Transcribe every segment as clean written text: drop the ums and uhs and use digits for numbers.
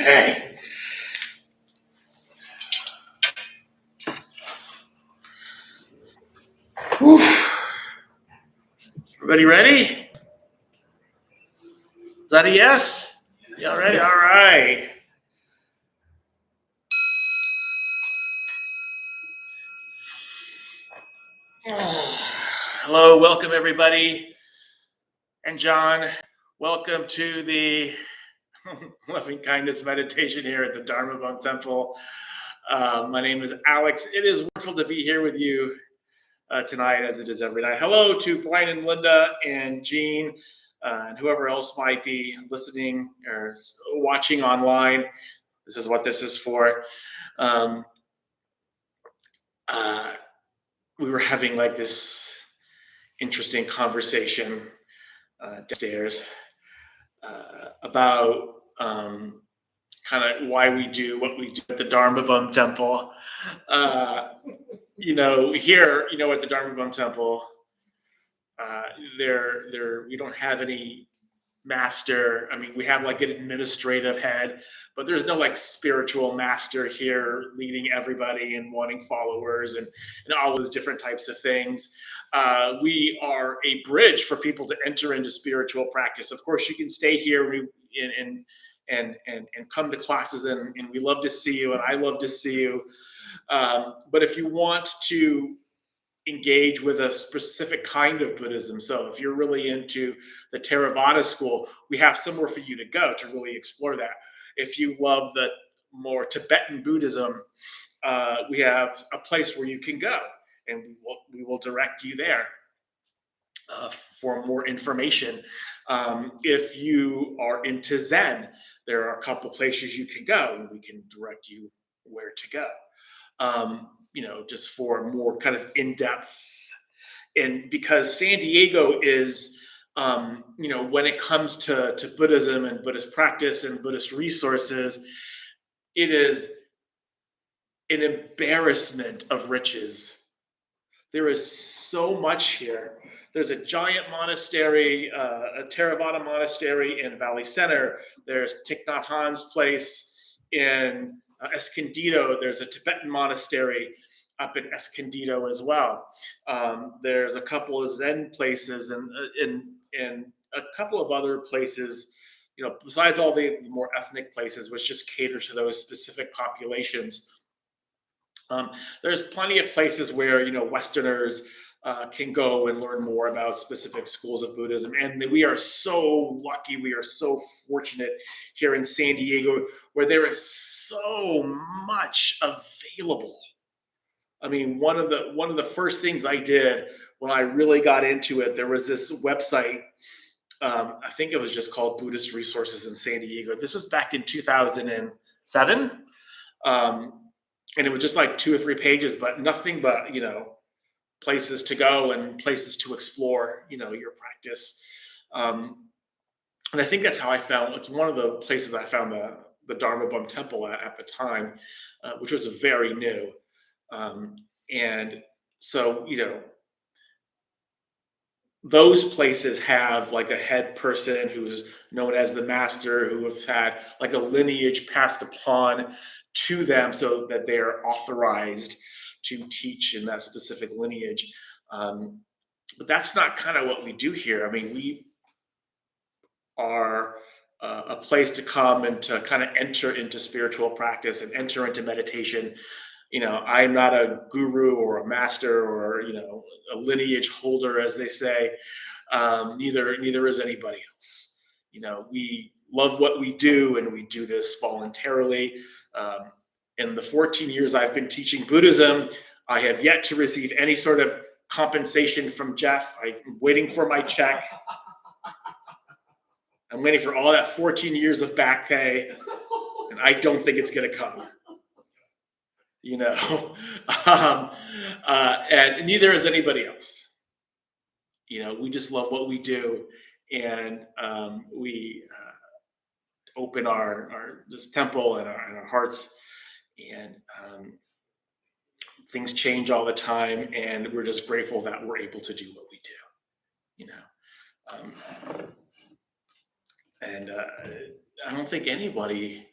Okay. Whew. Everybody ready? Is that a yes? Y'all ready? All right. Hello, welcome everybody. And John, welcome to the loving kindness meditation here at the Dharma Bum Temple. My name is Alex. It is wonderful to be here with you tonight, as it is every night. Hello to Brian and Linda and Jean and whoever else might be listening or watching online. This is what this is for. Um, we were having like this interesting conversation downstairs about kind of why we do what we do at the Dharma Bum Temple. Here, at the Dharma Bum Temple, we don't have any master. I mean, we have like an administrative head, but there's no like spiritual master here leading everybody and wanting followers and all those different types of things. We are a bridge for people to enter into spiritual practice. Of course, you can stay here and come to classes, and we love to see you, and I love to see you. But if you want to engage with a specific kind of Buddhism. So if you're really into the Theravada school, we have somewhere for you to go to really explore that. If you love the more Tibetan Buddhism, we have a place where you can go, and we will direct you there for more information. If you are into Zen, there are a couple places you can go, and we can direct you where to go. Just for more kind of in-depth. And because San Diego is, when it comes to Buddhism and Buddhist practice and Buddhist resources, it is an embarrassment of riches. There is so much here. There's a giant monastery, a Theravada monastery in Valley Center. There's Thich Nhat Hanh's place in Escondido. There's a Tibetan monastery up in Escondido as well. There's a couple of Zen places and a couple of other places, besides all the more ethnic places, which just cater to those specific populations. There's plenty of places where, Westerners can go and learn more about specific schools of Buddhism. And we are so lucky, we are so fortunate here in San Diego, where there is so much available. I mean, one of the first things I did when I really got into it, there was this website. I think it was just called Buddhist Resources in San Diego. This was back in 2007. And it was just like 2 or 3 pages, but nothing but, places to go and places to explore, your practice. And I think that's how it's one of the places I found the Dharma Bum Temple at the time, which was very new. And so, those places have like a head person who's known as the master, who have had like a lineage passed upon to them so that they are authorized to teach in that specific lineage. But that's not kind of what we do here. I mean, we are a place to come and to kind of enter into spiritual practice and enter into meditation. I'm not a guru or a master or, a lineage holder, as they say. Neither is anybody else. We love what we do, and we do this voluntarily. In the 14 years I've been teaching Buddhism, I have yet to receive any sort of compensation from Jeff. I'm waiting for my check. I'm waiting for all that 14 years of back pay, and I don't think it's going to come. And neither is anybody else. We just love what we do, and we open this temple and our hearts, and things change all the time, and we're just grateful that we're able to do what we do. And I don't think anybody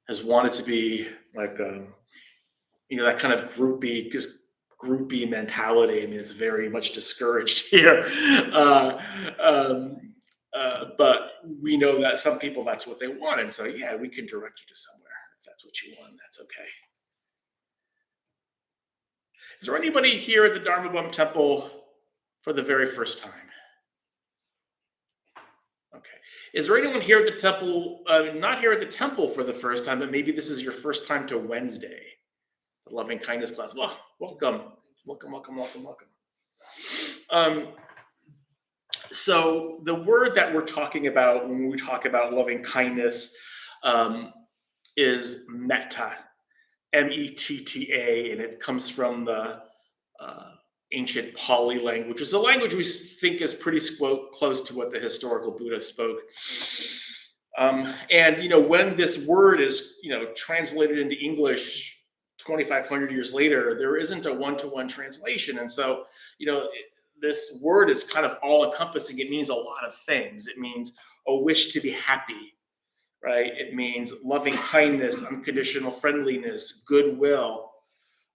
has wanted to be like, that kind of groupie mentality. I mean, it's very much discouraged here. Uh, um, but we know that some people, that's what they want. And so, yeah, we can direct you to somewhere if that's what you want. That's okay. Is there anybody here at the Dharma Bum Temple for the very first time? Okay. Is there anyone here at the temple, not here at the temple for the first time, but maybe this is your first time to Wednesday, the loving kindness class? Well, welcome, welcome, welcome, welcome, welcome. Um, so the word that we're talking about when we talk about loving kindness um, is metta, Metta, and it comes from the uh, ancient Pali language. It's a language we think is pretty close to what the historical Buddha spoke. And when this word is translated into English 2,500 years later, there isn't a one-to-one translation, and so this word is kind of all encompassing. It means a lot of things. It means a wish to be happy, right? It means loving kindness, unconditional friendliness, goodwill,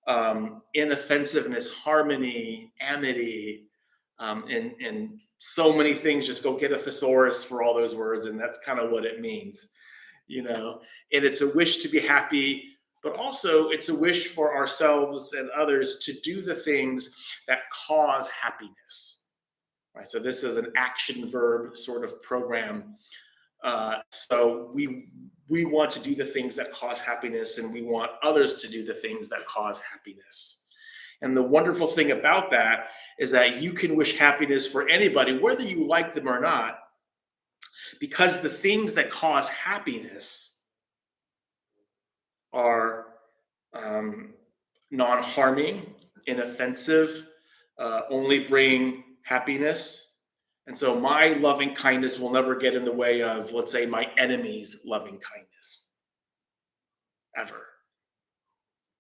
inoffensiveness, harmony, amity, and so many things. Just go get a thesaurus for all those words, and that's kind of what it means, And it's a wish to be happy, but also it's a wish for ourselves and others to do the things that cause happiness, right? So this is an action verb sort of program. So we want to do the things that cause happiness, and we want others to do the things that cause happiness. And the wonderful thing about that is that you can wish happiness for anybody, whether you like them or not, because the things that cause happiness are non-harming, inoffensive, only bring happiness. And so my loving kindness will never get in the way of, let's say, my enemy's loving kindness, ever.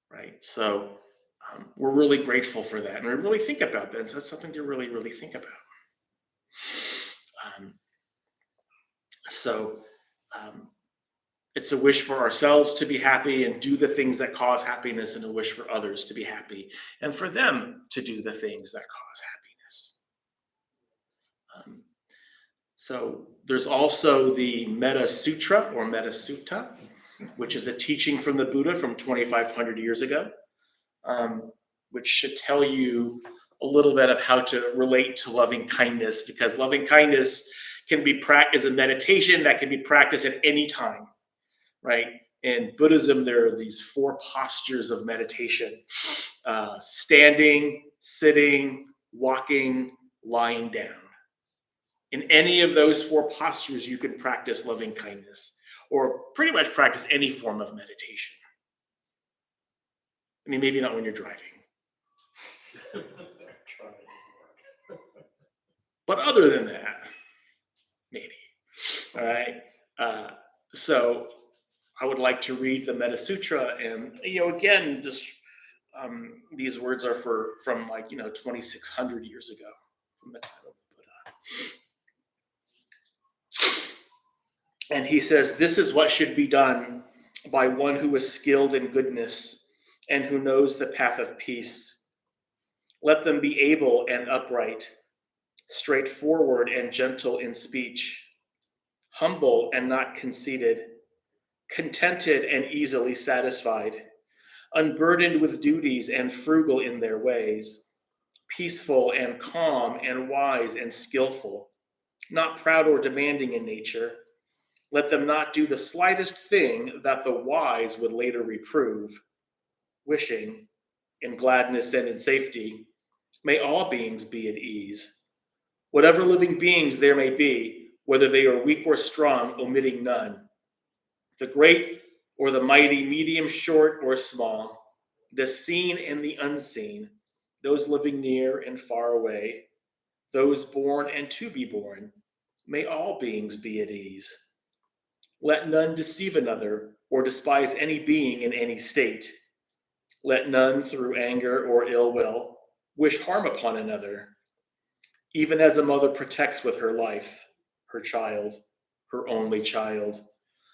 Right? So we're really grateful for that. And we really think about that. And so that's something to really, really think about. So it's a wish for ourselves to be happy and do the things that cause happiness, and a wish for others to be happy and for them to do the things that cause happiness. So there's also the Metta Sutra or Metta Sutta, which is a teaching from the Buddha from 2,500 years ago, which should tell you a little bit of how to relate to loving kindness, because loving kindness can be practiced as a meditation that can be practiced at any time, right? In Buddhism, there are these 4 postures of meditation: standing, sitting, walking, lying down. In any of those 4 postures, you can practice loving kindness, or pretty much practice any form of meditation. I mean, maybe not when you're driving. But other than that, maybe. All right. So I would like to read the Metta Sutra, and again, just these words are from 2,600 years ago, from the time of Buddha. And he says, "This is what should be done by one who is skilled in goodness and who knows the path of peace. Let them be able and upright, straightforward and gentle in speech, humble and not conceited, contented and easily satisfied, unburdened with duties and frugal in their ways, peaceful and calm and wise and skillful, not proud or demanding in nature. Let them not do the slightest thing that the wise would later reprove, wishing, in gladness and in safety, may all beings be at ease. Whatever living beings there may be, whether they are weak or strong, omitting none. The great or the mighty, medium, short, or small, the seen and the unseen, those living near and far away, those born and to be born, may all beings be at ease. Let none deceive another or despise any being in any state. Let none, through anger or ill will, wish harm upon another, even as a mother protects with her life her child, her only child.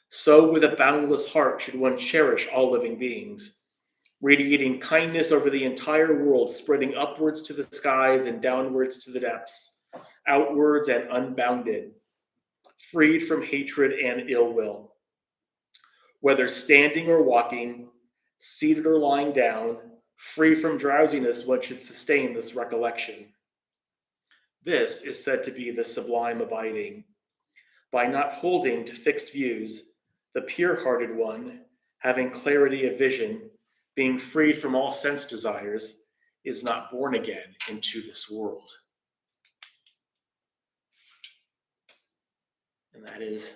So, with a boundless heart, should one cherish all living beings, radiating kindness over the entire world, spreading upwards to the skies and downwards to the depths, outwards and unbounded, freed from hatred and ill will. Whether standing or walking, seated or lying down, free from drowsiness, one should sustain this recollection. This is said to be the sublime abiding. By not holding to fixed views, the pure hearted one, having clarity of vision, being freed from all sense desires, is not born again into this world. And that is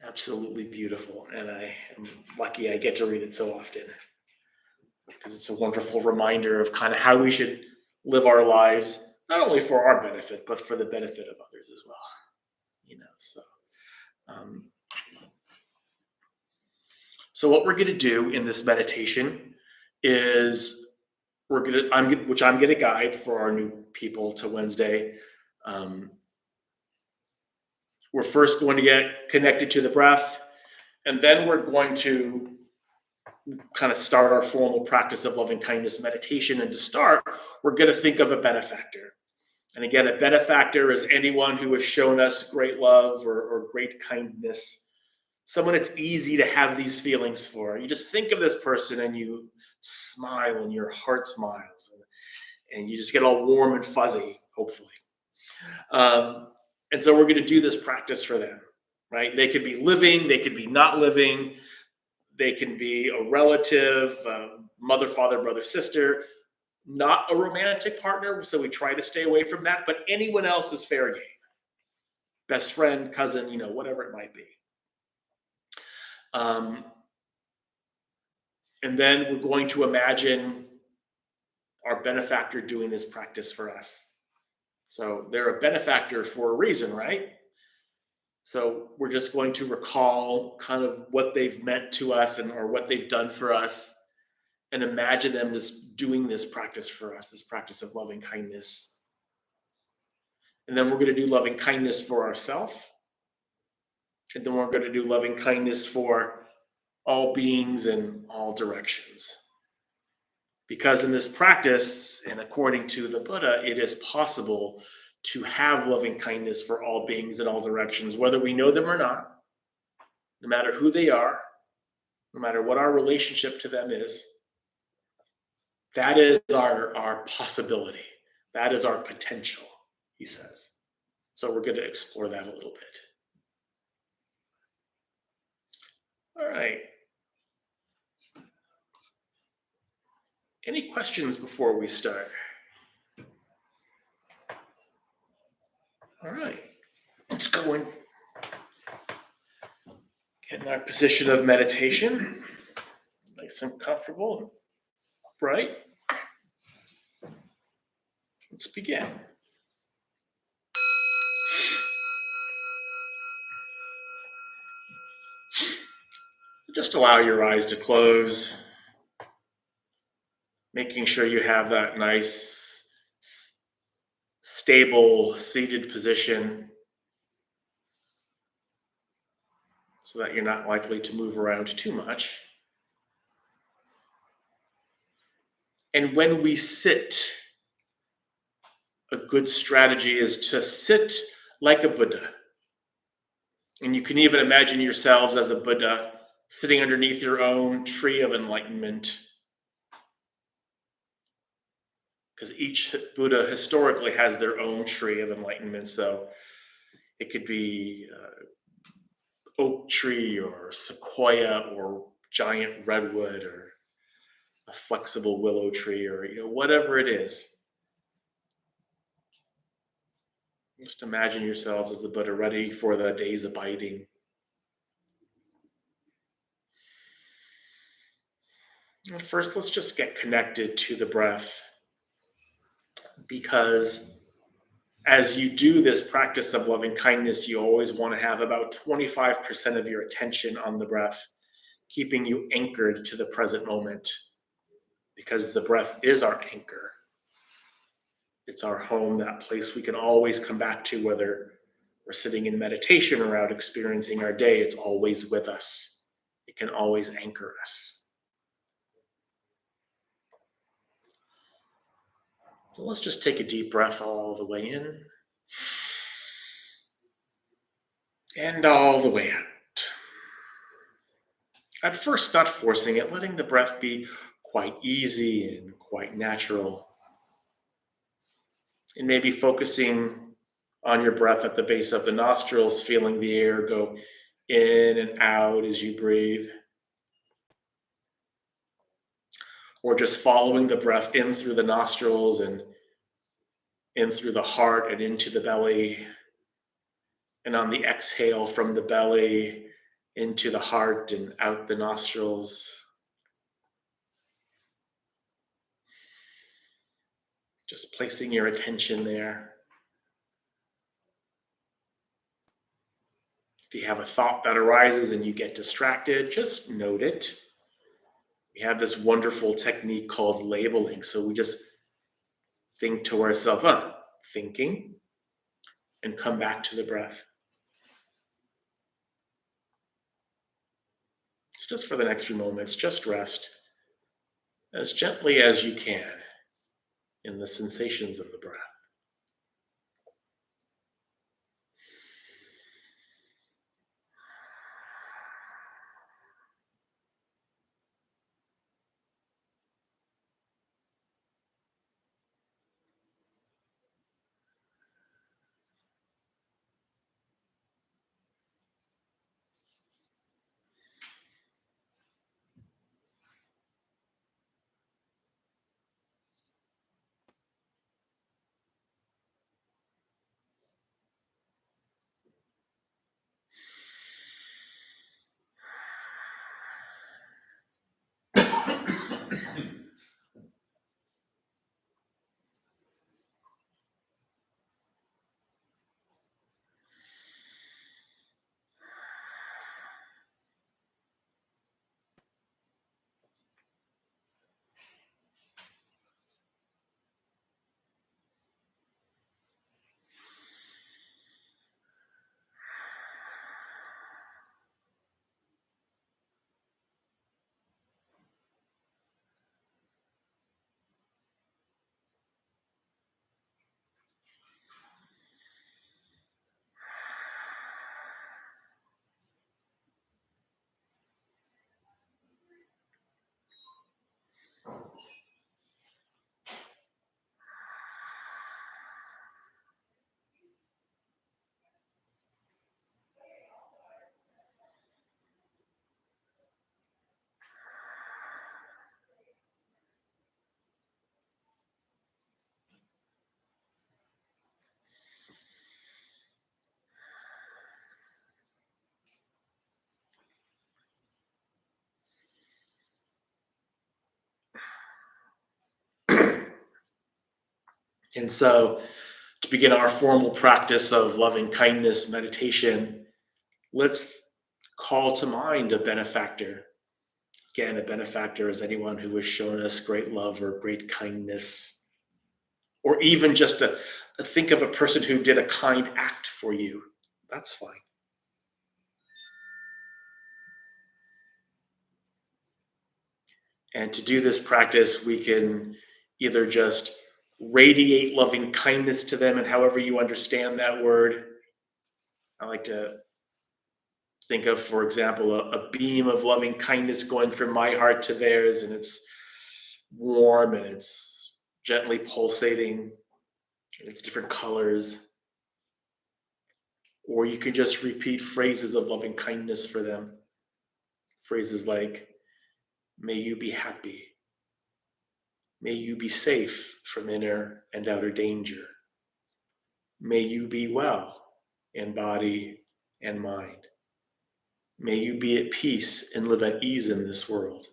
absolutely beautiful. And I am lucky I get to read it so often because it's a wonderful reminder of kind of how we should live our lives, not only for our benefit, but for the benefit of others as well. Um, so what we're going to do in this meditation is which I'm going to guide for our new people to Wednesday. We're first going to get connected to the breath, and then we're going to kind of start our formal practice of loving kindness meditation. And to start, we're going to think of a benefactor. And again, a benefactor is anyone who has shown us great love or great kindness, someone it's easy to have these feelings for. You just think of this person and you smile and your heart smiles and you just get all warm and fuzzy, hopefully. And so we're going to do this practice for them, right? They could be living, they could be not living, they can be a relative, mother, father, brother, sister, not a romantic partner, so we try to stay away from that, but anyone else is fair game. Best friend, cousin, whatever it might be. And then we're going to imagine our benefactor doing this practice for us. So they're a benefactor for a reason, right? So we're just going to recall kind of what they've meant to us or what they've done for us, and imagine them just doing this practice for us, this practice of loving kindness. And then we're going to do loving kindness for ourselves. And then we're going to do loving kindness for all beings in all directions. Because in this practice, and according to the Buddha, it is possible to have loving kindness for all beings in all directions, whether we know them or not, no matter who they are, no matter what our relationship to them is. That is our possibility. That is our potential, he says. So we're going to explore that a little bit. All right. Any questions before we start? All right. Let's go and get in our position of meditation. Nice and comfortable. Upright. Let's begin. Just allow your eyes to close, making sure you have that nice, stable, seated position so that you're not likely to move around too much. And when we sit, a good strategy is to sit like a Buddha. And you can even imagine yourselves as a Buddha sitting underneath your own tree of enlightenment. Because each Buddha historically has their own tree of enlightenment. So it could be oak tree or sequoia or giant redwood or a flexible willow tree or whatever it is. Just imagine yourselves as the Buddha ready for the day's abiding. And first, let's just get connected to the breath, because as you do this practice of loving kindness, you always want to have about 25% of your attention on the breath, keeping you anchored to the present moment, because the breath is our anchor. It's our home, that place we can always come back to, whether we're sitting in meditation or out experiencing our day, it's always with us. It can always anchor us. So let's just take a deep breath all the way in and all the way out. At first, not forcing it, letting the breath be quite easy and quite natural. And maybe focusing on your breath at the base of the nostrils, feeling the air go in and out as you breathe. Or just following the breath in through the nostrils and in through the heart and into the belly. And on the exhale from the belly into the heart and out the nostrils. Just placing your attention there. If you have a thought that arises and you get distracted, just note it. We have this wonderful technique called labeling. So we just think to ourselves, thinking, and come back to the breath. So just for the next few moments, just rest as gently as you can in the sensations of the breath. And so, to begin our formal practice of loving kindness meditation, let's call to mind a benefactor. Again, a benefactor is anyone who has shown us great love or great kindness, or even just think of a person who did a kind act for you. That's fine. And to do this practice, we can either just radiate loving kindness to them, and however you understand that word. I like to think of, for example, a beam of loving kindness going from my heart to theirs, and it's warm and it's gently pulsating, and it's different colors. Or you can just repeat phrases of loving kindness for them. Phrases like, may you be happy. May you be safe from inner and outer danger. May you be well in body and mind. May you be at peace and live at ease in this world.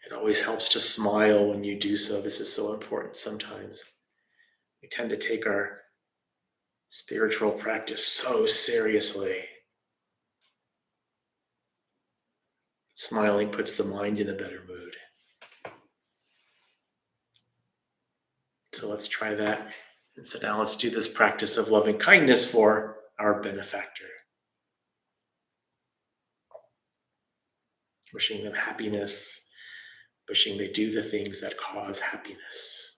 It always helps to smile when you do so. This is so important sometimes. We tend to take our spiritual practice so seriously. Smiling puts the mind in a better mood. So let's try that. And so now let's do this practice of loving kindness for our benefactor. Wishing them happiness, wishing they do the things that cause happiness.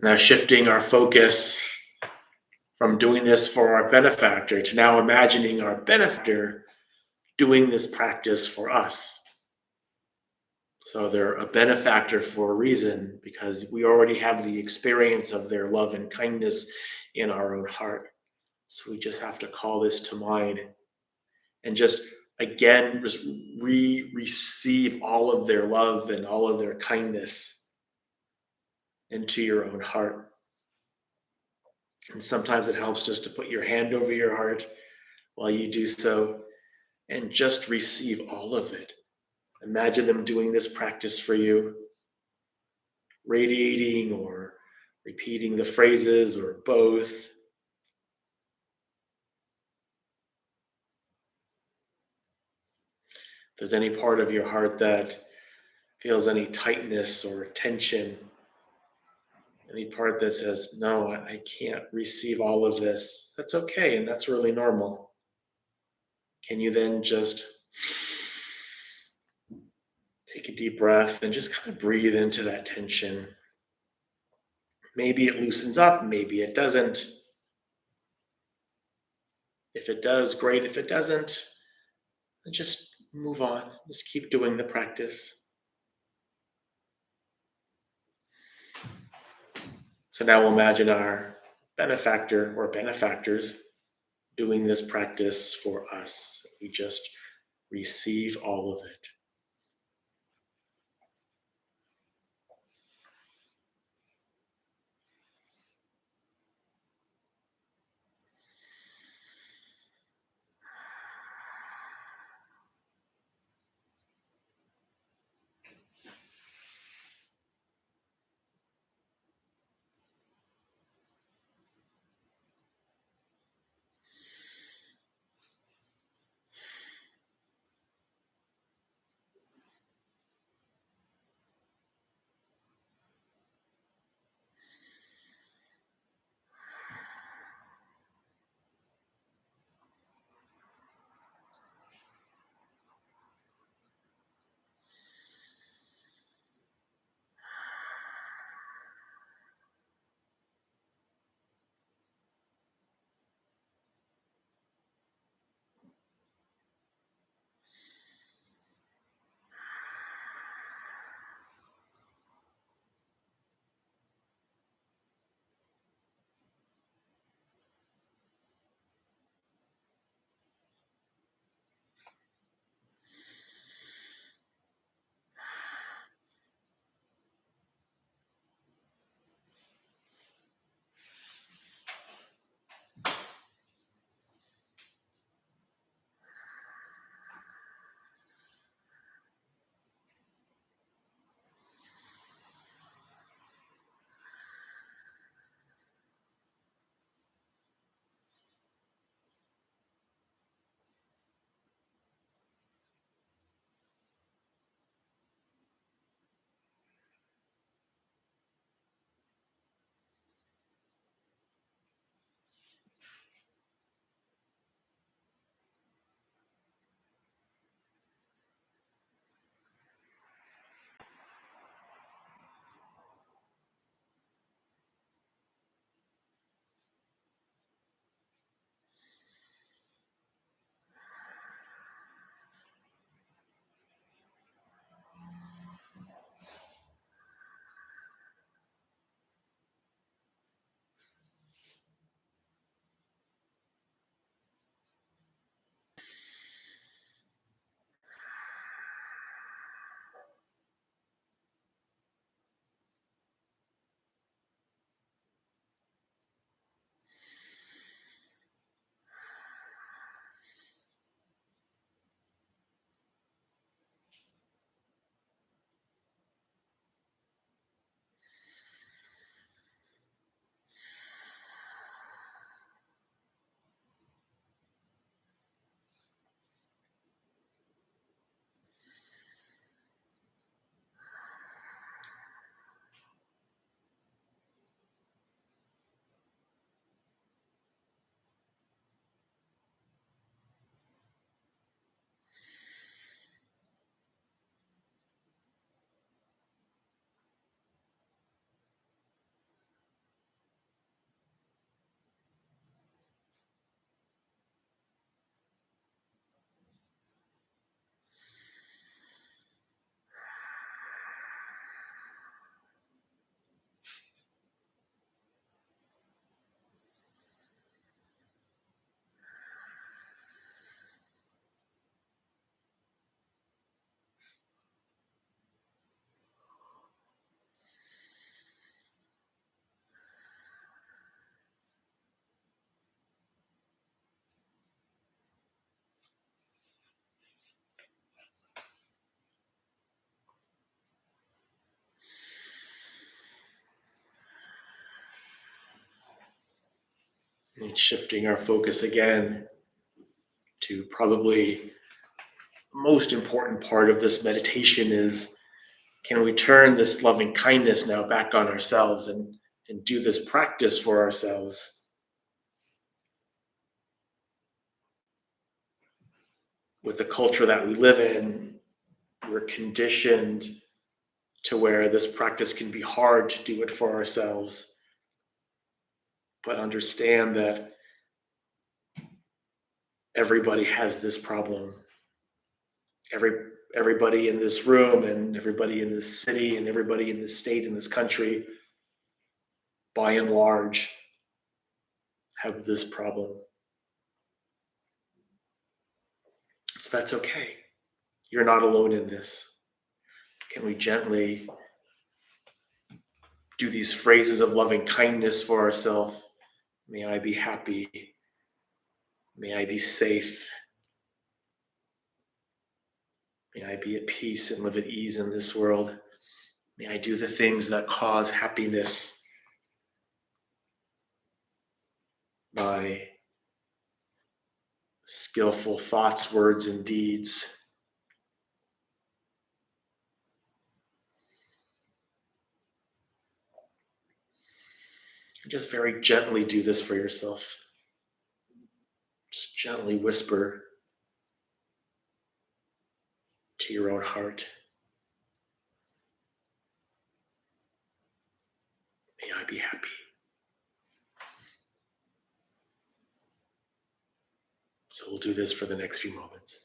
Now shifting our focus from doing this for our benefactor to now imagining our benefactor doing this practice for us. So they're a benefactor for a reason because we already have the experience of their love and kindness in our own heart. So we just have to call this to mind and just again receive all of their love and all of their kindness into your own heart. And sometimes it helps just to put your hand over your heart while you do so and just receive all of it. Imagine them doing this practice for you, radiating or repeating the phrases or both. If there's any part of your heart that feels any tightness or tension, any part that says, no, I can't receive all of this, that's okay, and that's really normal. Can you then just take a deep breath and just kind of breathe into that tension? Maybe it loosens up, maybe it doesn't. If it does, great. If it doesn't, then just move on. Just keep doing the practice. So now we'll imagine our benefactor or benefactors doing this practice for us. We just receive all of it. And shifting our focus again to probably the most important part of this meditation is, can we turn this loving kindness now back on ourselves and do this practice for ourselves? With the culture that we live in, we're conditioned to where this practice can be hard to do it for ourselves. But understand that everybody has this problem. Everybody in this room and everybody in this city and everybody in this state in this country, by and large, have this problem. So that's okay. You're not alone in this. Can we gently do these phrases of loving kindness for ourselves? May I be happy. May I be safe. May I be at peace and live at ease in this world. May I do the things that cause happiness by skillful thoughts, words, and deeds. Just very gently do this for yourself. Just gently whisper to your own heart, may I be happy. So we'll do this for the next few moments.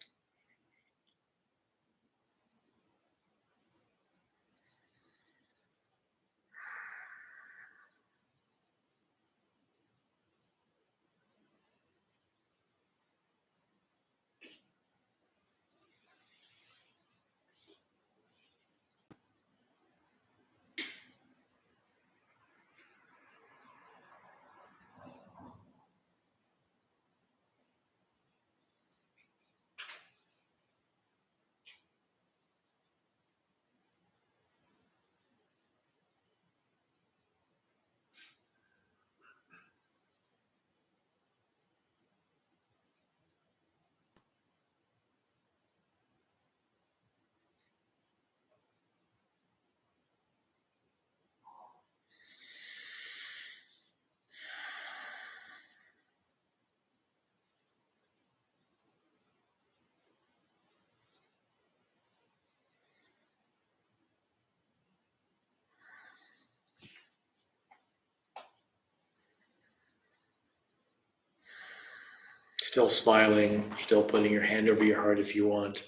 Still smiling, still putting your hand over your heart if you want.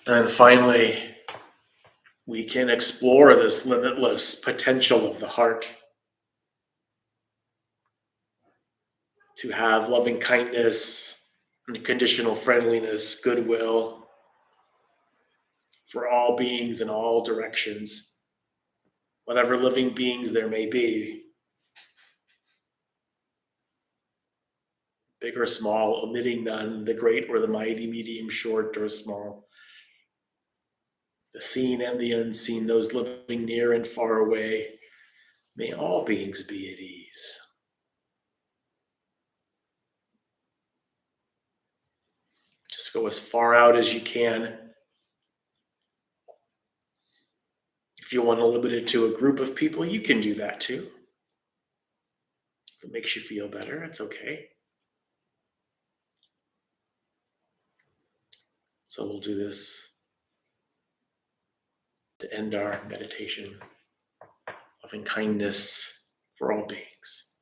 And then finally, we can explore this limitless potential of the heart to have loving kindness, unconditional friendliness, goodwill for all beings in all directions, whatever living beings there may be, big or small, omitting none, the great or the mighty, medium, short, or small, the seen and the unseen, those living near and far away. May all beings be at ease. Just go as far out as you can. If you want to limit it to a group of people, you can do that too. If it makes you feel better, it's okay. So we'll do this to end our meditation. Loving kindness for all beings.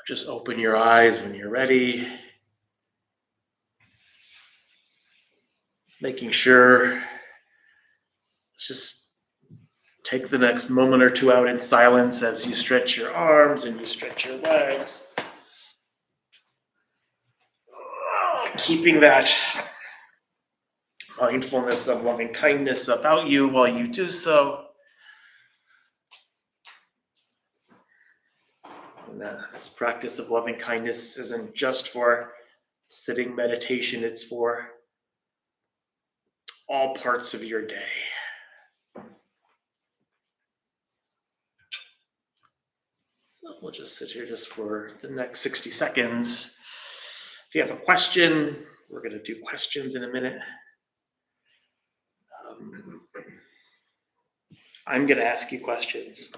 Just open your eyes when you're ready. Just making sure. Let's just take the next moment or two out in silence as you stretch your arms and you stretch your legs. Keeping that mindfulness of loving kindness about you while you do so. And this practice of loving kindness isn't just for sitting meditation, it's for all parts of your day. So we'll just sit here just for the next 60 seconds. If you have a question, we're going to do questions in a minute. I'm going to ask you questions.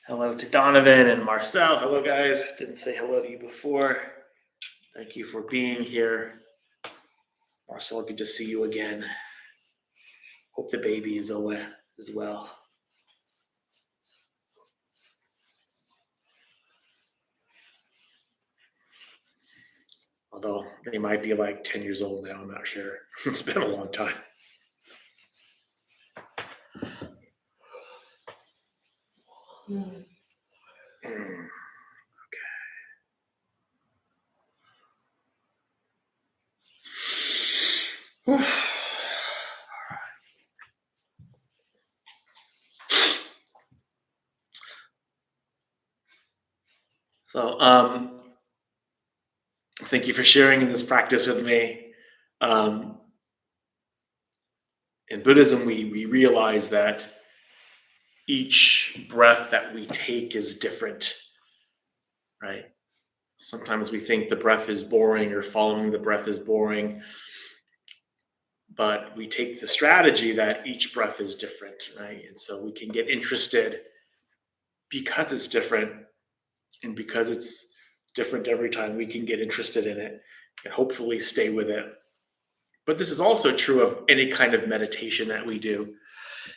Hello to Donovan and Marcel. Hello, guys. Didn't say hello to you before. Thank you for being here. Marcel, good to see you again. Hope the baby is away as well. Although they might be like 10 years old now, I'm not sure. It's been a long time. Okay. So, thank you for sharing this practice with me. In Buddhism, we realize that each breath that we take is different, right? Sometimes we think the breath is boring or following the breath is boring, but we take the strategy that each breath is different, right? And so we can get interested because it's different, and because it's different every time, we can get interested in it and hopefully stay with it. But this is also true of any kind of meditation that we do.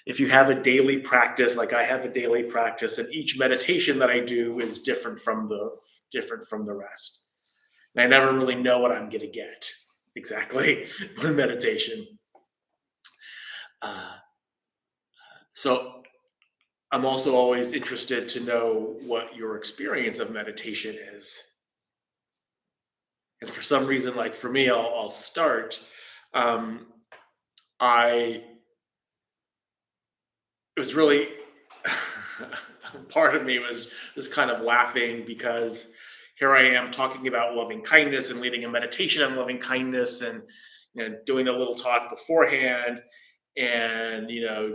If you have a daily practice, like I have a daily practice, and each meditation that I do is different from the rest. And I never really know what I'm going to get exactly with meditation. So I'm also always interested to know what your experience of meditation is. And for some reason, like for me, I'll start. It was really part of me was kind of laughing because here I am talking about loving kindness and leading a meditation on loving kindness, and doing a little talk beforehand, and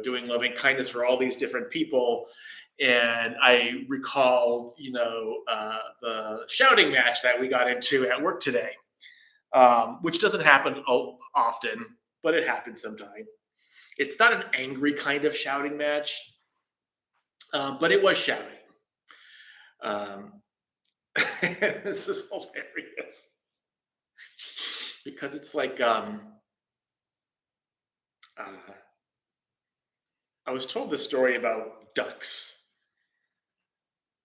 doing loving kindness for all these different people. And I recalled the shouting match that we got into at work today, which doesn't happen often, but it happens sometimes. It's not an angry kind of shouting match, but it was shouting. This is hilarious because it's like I was told this story about ducks.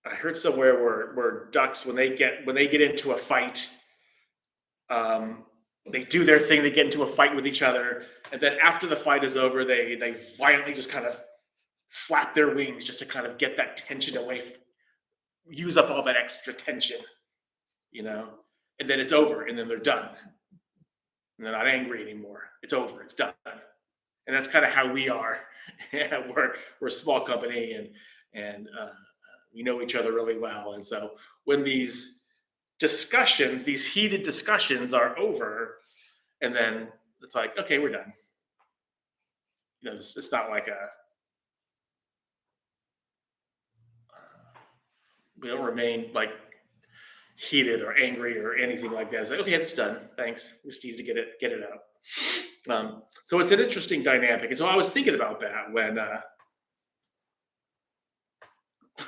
I heard somewhere where ducks, when they get into a fight, they do their thing. They get into a fight with each other, and then after the fight is over, they violently just kind of flap their wings just to kind of get that tension away, use up all that extra tension, and then it's over, and then they're done, and they're not angry anymore. It's over. It's done. And that's kind of how we are. We're a small company, and we know each other really well. And so when these heated discussions are over, and then it's like, okay, we're done. It's not like we don't remain like heated or angry or anything like that. It's like, okay, it's done. Thanks. We just needed to get it out. So it's an interesting dynamic. And so I was thinking about that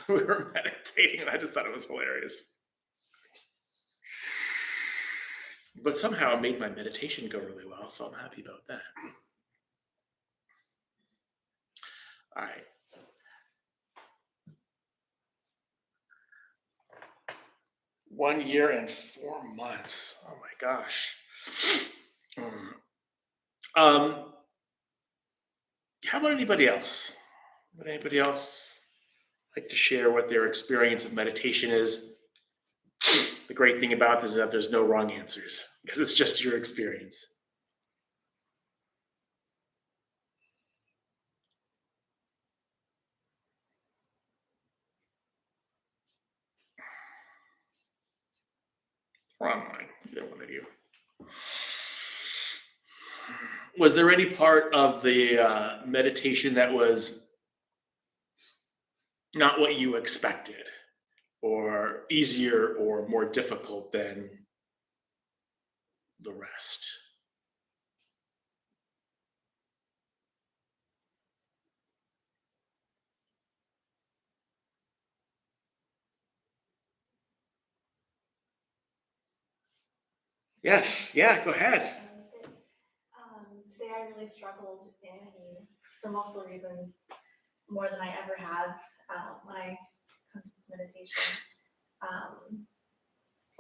we were meditating, and I just thought it was hilarious. But somehow it made my meditation go really well, so I'm happy about that. All right. 1 year and 4 months. Oh my gosh. Mm. Um, how about anybody else? Would anybody else like to share what their experience of meditation is? The great thing about this is that there's no wrong answers because it's just your experience. Or online, either one of you. Was there any part of the meditation that was not what you expected, or easier or more difficult than the rest? Yes, yeah, go ahead. Today I really struggled for multiple reasons, more than I ever have when I come to this meditation. Um,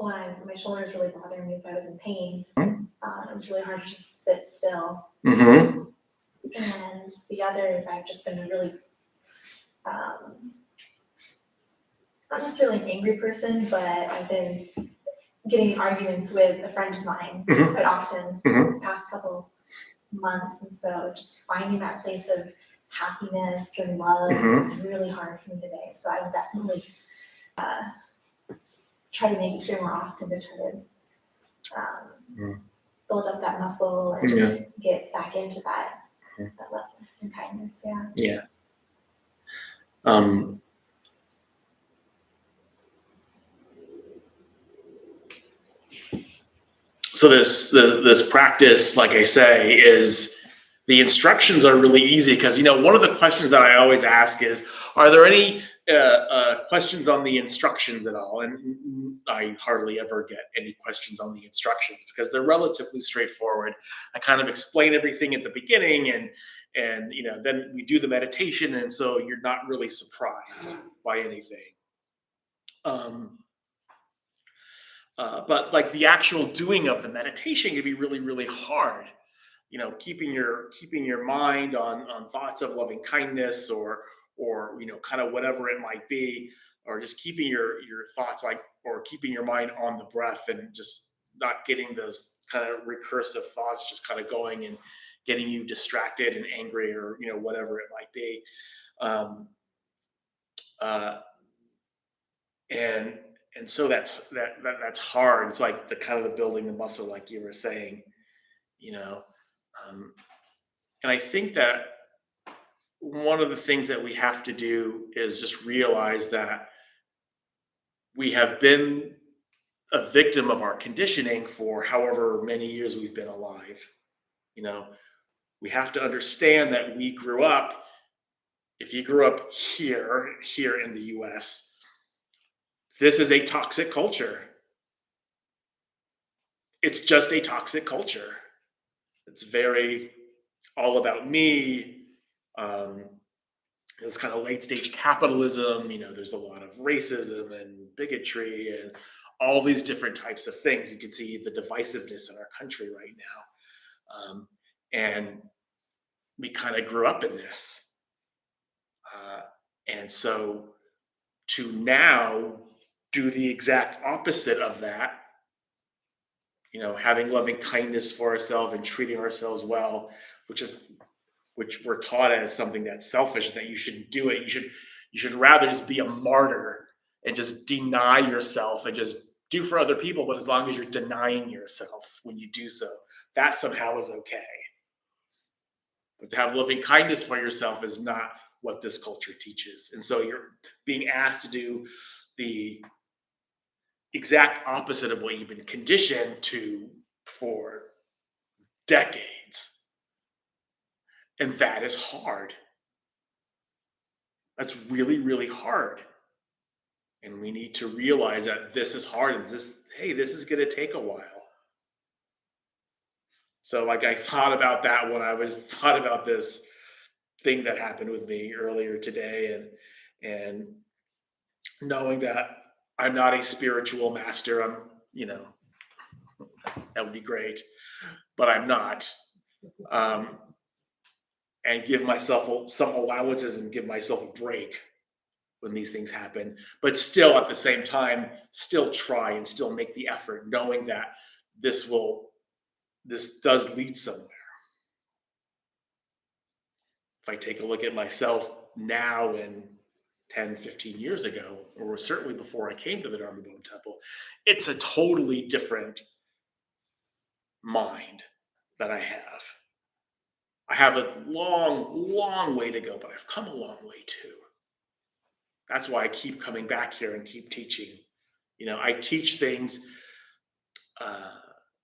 my shoulder is really bothering me, so I was in pain. It was really hard to just sit still. Mm-hmm. And the other is I've just been a really, not necessarily an angry person, but I've been getting in arguments with a friend of mine Mhm. quite often Mhm. the past couple months. And so just finding that place of happiness and love Mhm. is really hard for me today. So I will definitely try to make it here more often to try to Mm. build up that muscle and Yeah. get back into that, Mhm. that love and kindness. Yeah. Yeah. Um, so this practice, like I say, is the instructions are really easy because one of the questions that I always ask is, are there any questions on the instructions at all? And I hardly ever get any questions on the instructions because they're relatively straightforward. I kind of explain everything at the beginning, and then we do the meditation, and so you're not really surprised by anything. Um, but like the actual doing of the meditation can be really, really hard. Keeping your mind on thoughts of loving kindness, or kind of whatever it might be, or just keeping your thoughts, like, or keeping your mind on the breath, and just not getting those kind of recursive thoughts just kind of going and getting you distracted and angry, or whatever it might be. Um, uh, and and so that's hard. It's like the kind of the building the muscle, like you were saying, you know. Um, and I think that one of the things that we have to do is just realize that we have been a victim of our conditioning for however many years we've been alive. You know, we have to understand that we grew up. If you grew up here in the U.S., this is a toxic culture. It's just a toxic culture. It's very all about me. Um, it's kind of late stage capitalism. There's a lot of racism and bigotry and all these different types of things. You can see the divisiveness in our country right now. And we kind of grew up in this. Uh, and so to now do the exact opposite of that, having loving kindness for ourselves and treating ourselves well, which is which we're taught as something that's selfish, that you shouldn't do it. You should rather just be a martyr and just deny yourself and just do for other people. But as long as you're denying yourself when you do so, that somehow is okay. But to have loving kindness for yourself is not what this culture teaches. And so you're being asked to do the exact opposite of what you've been conditioned to for decades. And that is hard. That's really, really hard. And we need to realize that this is hard and this is going to take a while. So like I thought about that when I was thought about this thing that happened with me earlier today, and knowing that I'm not a spiritual master. You know, that would be great, but I'm not. Um, and give myself some allowances and give myself a break when these things happen, but still at the same time, still try and still make the effort, knowing that this does lead somewhere. If I take a look at myself now and 10, 15 years ago, or certainly before I came to the Dharma Bone Temple, it's a totally different mind that I have. I have a long, long way to go, but I've come a long way too. That's why I keep coming back here and keep teaching. You know, I teach things.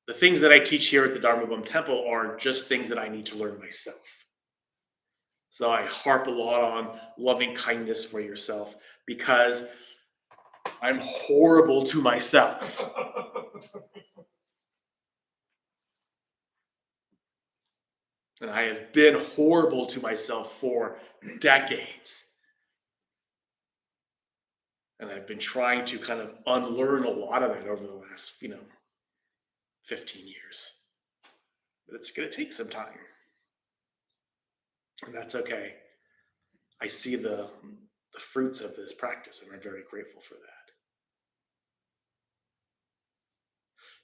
The things that I teach here at the Dharma Bum Temple are just things that I need to learn myself. So I harp a lot on loving kindness for yourself because I'm horrible to myself. And I have been horrible to myself for decades. And I've been trying to kind of unlearn a lot of that over the last, 15 years. But it's going to take some time. And that's okay. I see the fruits of this practice, and I'm very grateful for that.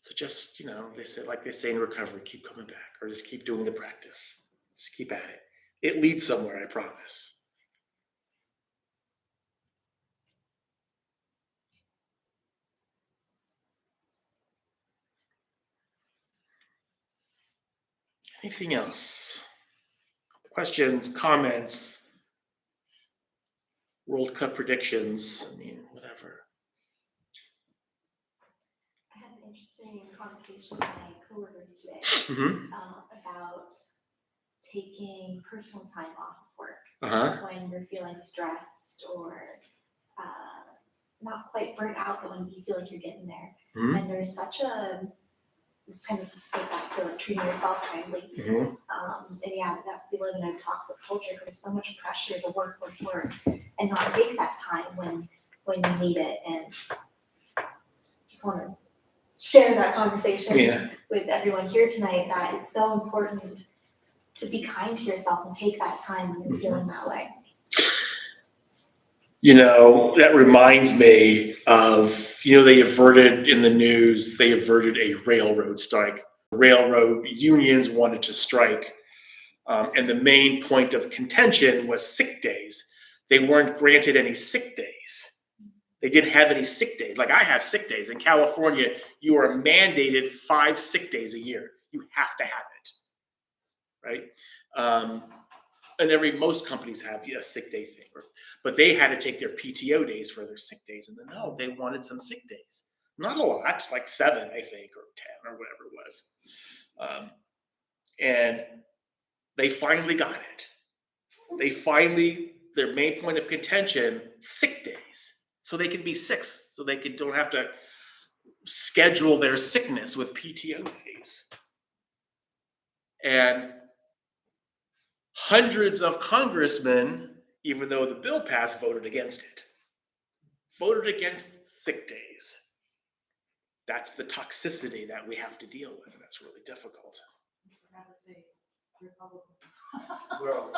So just, they say in recovery, keep coming back, or just keep doing the practice. Just keep at it. It leads somewhere, I promise. Anything else? Questions, comments, World Cup predictions, whatever. I had an interesting conversation with my coworkers today about taking personal time off of work when you're feeling stressed or not quite burnt out, but when you feel like you're getting there. And there's this kind of goes back to like treating yourself kindly. And yeah, that we live in a toxic culture. There's so much pressure to work, and not take that time when you need it. And just want to share that conversation with everyone here tonight, that it's so important to be kind to yourself and take that time when you're feeling that way. That reminds me of, they averted in the news, they averted a railroad strike. Railroad unions wanted to strike. And the main point of contention was sick days. They weren't granted any sick days. They didn't have any sick days. Like I have sick days. In California, you are mandated 5 sick days a year. You have to have it, right? And most companies have a sick day thing, but they had to take their PTO days for their sick days. And then they wanted some sick days. Not a lot, like 7, I think, or 10 or whatever it was. And they finally got it. Their main point of contention, sick days. So they can be sick, so they don't have to schedule their sickness with PTO days. And hundreds of congressmen, even though the bill passed, voted against it. Voted against sick days. That's the toxicity that we have to deal with, and that's really difficult. Well,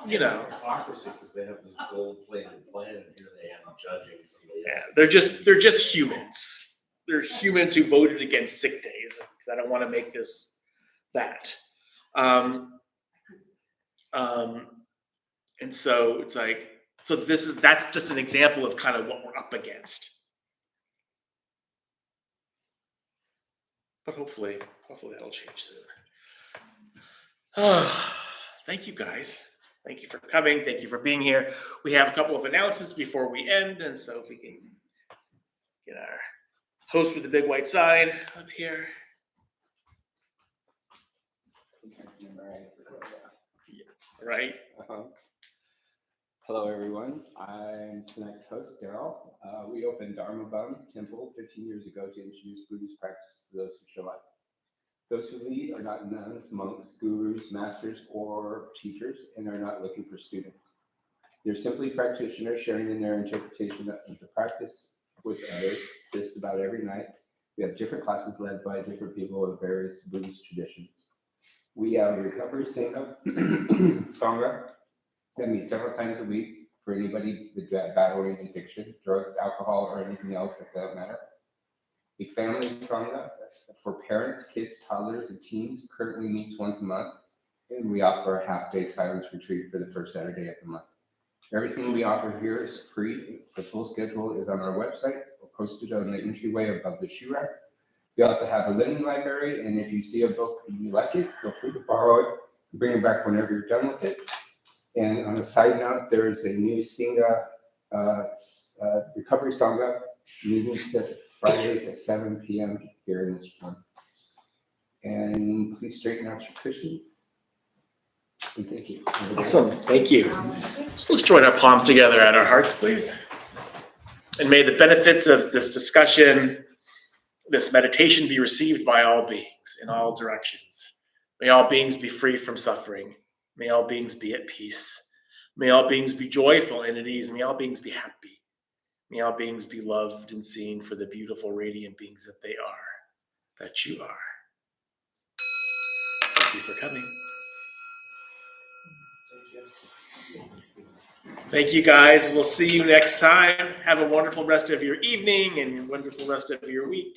Hypocrisy, because they have this gold-plated plan, and here they am judging somebody else. They're just humans. They're humans who voted against sick days, because I don't want to make this that. And so it's like, that's just an example of kind of what we're up against. But hopefully that'll change soon. Thank you guys. Thank you for coming. Thank you for being here. We have a couple of announcements before we end. And so if we can get our host with the big white sign up here. Right? Hello, everyone. I'm tonight's host, Daryl. We opened Dharma Bum Temple 15 years ago to introduce Buddhist practice to those who show up. Those who lead are not nuns, monks, gurus, masters, or teachers, and are not looking for students. They're simply practitioners sharing in their interpretation of the practice with others just about every night. We have different classes led by different people of various Buddhist traditions. We have a recovery Sangha that meets several times a week for anybody with battling addiction, drugs, alcohol, or anything else that doesn't matter. A family Sangha for parents, kids, toddlers, and teens currently meets once a month, and we offer a half-day silence retreat for the first Saturday of the month. Everything we offer here is free. The full schedule is on our website or posted on the entryway above the shoe rack. We also have a linen library, and if you see a book and you like it, feel free to borrow it and bring it back whenever you're done with it. And on a side note, there is a new Sangha, recovery Sangha meeting Fridays at 7 p.m. here in this room. And please straighten out your cushions. And thank you. Awesome. Thank you. So let's join our palms together at our hearts, please. And may the benefits of this discussion, this meditation, be received by all beings in all directions. May all beings be free from suffering. May all beings be at peace. May all beings be joyful and at ease. May all beings be happy. May all beings be loved and seen for the beautiful, radiant beings that they are, that you are. Thank you for coming. Thank you, guys. We'll see you next time. Have a wonderful rest of your evening and a wonderful rest of your week.